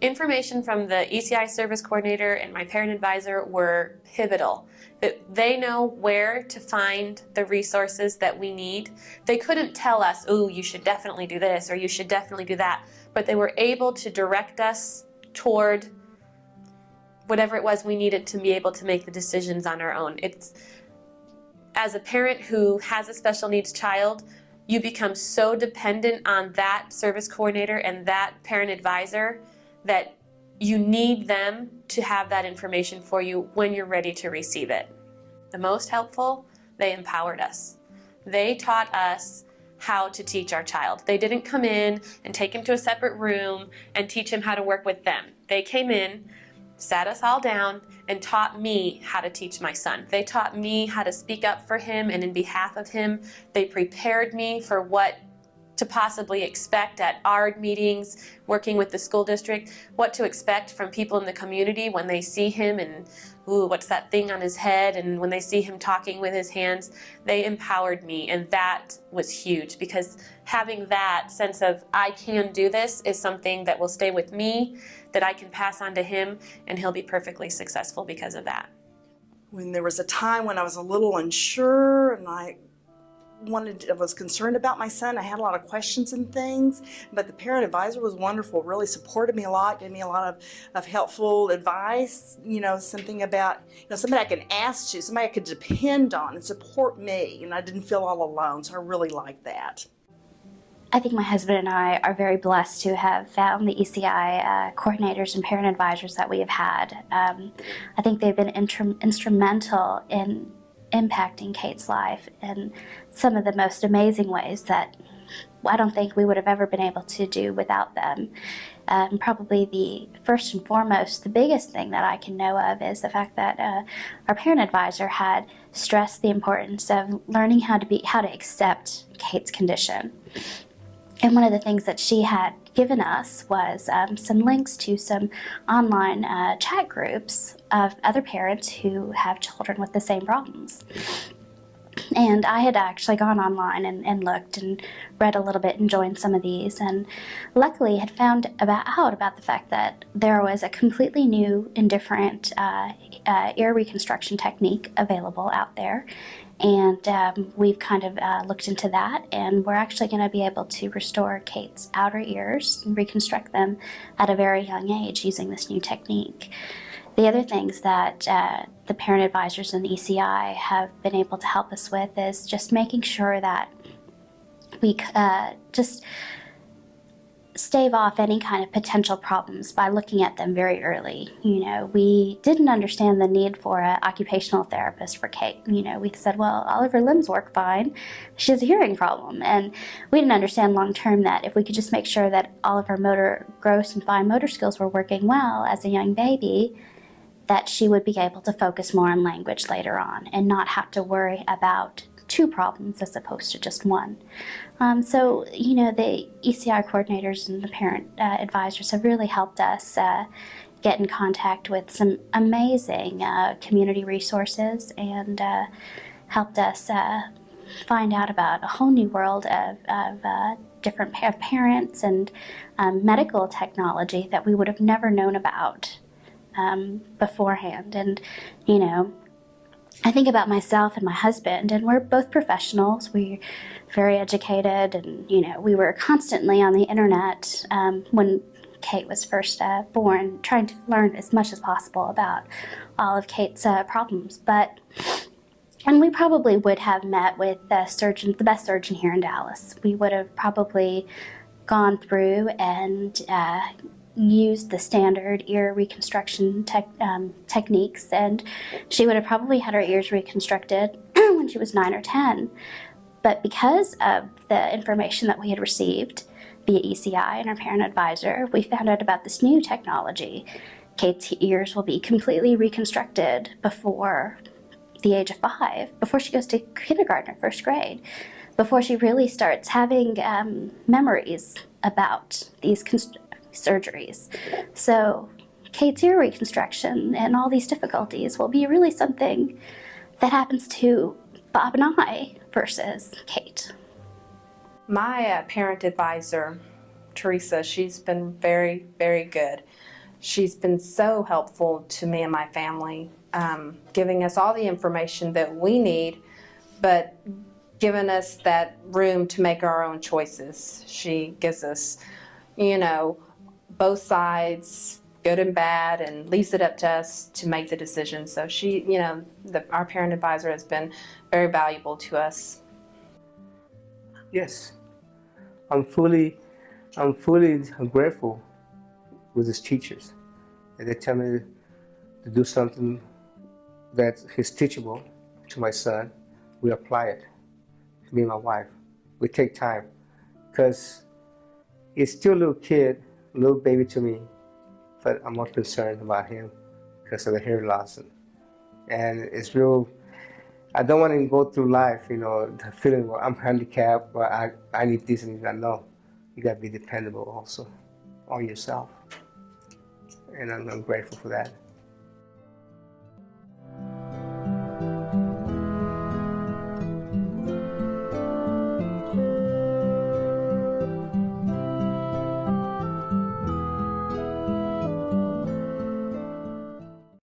information from the ECI service coordinator and my parent advisor were pivotal. That they know where to find the resources that we need. They couldn't tell us, oh, you should definitely do this or you should definitely do that, but they were able to direct us toward whatever it was we needed to be able to make the decisions on our own. It's, as a parent who has a special needs child, you become so dependent on that service coordinator and that parent advisor that you need them to have that information for you when you're ready to receive it. The most helpful, they empowered us. They taught us how to teach our child. They didn't come in and take him to a separate room and teach him how to work with them. They came in, sat us all down, and taught me how to teach my son. They taught me how to speak up for him and in behalf of him. They prepared me for what to possibly expect at ARD meetings, working with the school district, what to expect from people in the community when they see him and, ooh, what's that thing on his head? And when they see him talking with his hands, they empowered me. And that was huge, because having that sense of I can do this is something that will stay with me, that I can pass on to him, and he'll be perfectly successful because of that. When there was a time when I was a little unsure and I was concerned about my son. I had a lot of questions and things, but the parent advisor was wonderful, really supported me a lot, gave me a lot of helpful advice, something about, somebody I can ask to, somebody I could depend on and support me, and I didn't feel all alone, so I really liked that. I think my husband and I are very blessed to have found the ECI coordinators and parent advisors that we have had. I think they've been instrumental in impacting Kate's life in some of the most amazing ways that I don't think we would have ever been able to do without them. Probably the first and foremost, the biggest thing that I can know of is the fact that our parent advisor had stressed the importance of learning how to accept Kate's condition. And one of the things that she had given us was some links to some online chat groups of other parents who have children with the same problems. And I had actually gone online and looked and read a little bit and joined some of these, and luckily had found out about the fact that there was a completely new and different ear reconstruction technique available out there. And we've kind of looked into that, and we're actually going to be able to restore Kate's outer ears and reconstruct them at a very young age using this new technique. The other things that the parent advisors and ECI have been able to help us with is just making sure that we just stave off any kind of potential problems by looking at them very early. We didn't understand the need for an occupational therapist for Kate. We said, well, all of her limbs work fine. She has a hearing problem. And we didn't understand long term that if we could just make sure that all of her gross and fine motor skills were working well as a young baby, that she would be able to focus more on language later on and not have to worry about two problems as opposed to just one. So, the ECI coordinators and the parent advisors have really helped us get in contact with some amazing community resources and helped us find out about a whole new world of different parents and medical technology that we would have never known about beforehand. And, I think about myself and my husband, and we're both professionals. We're very educated, and, we were constantly on the internet when Kate was first born, trying to learn as much as possible about all of Kate's problems. And we probably would have met with the best surgeon here in Dallas. We would have probably gone through and used the standard ear reconstruction techniques, and she would have probably had her ears reconstructed when she was 9 or 10. But because of the information that we had received via ECI and our parent advisor, we found out about this new technology. Kate's ears will be completely reconstructed before the age of 5, before she goes to kindergarten or first grade, before she really starts having memories about these surgeries. So Kate's ear reconstruction and all these difficulties will be really something that happens to Bob and I versus Kate. My parent advisor, Teresa, she's been very, very good. She's been so helpful to me and my family, giving us all the information that we need, but giving us that room to make our own choices. She gives us, you know, both sides, good and bad, and leaves it up to us to make the decision. So she, you know, our parent advisor has been very valuable to us. Yes, I'm fully grateful with his teachers. And they tell me to do something that is teachable to my son. We apply it, me and my wife. We take time, because he's still a little kid, a little baby to me, but I'm more concerned about him because of the hearing loss. And it's real, I don't want to go through life, you know, the feeling where I'm handicapped, but I need this and that. No, you got to be dependable also on yourself. And I'm grateful for that.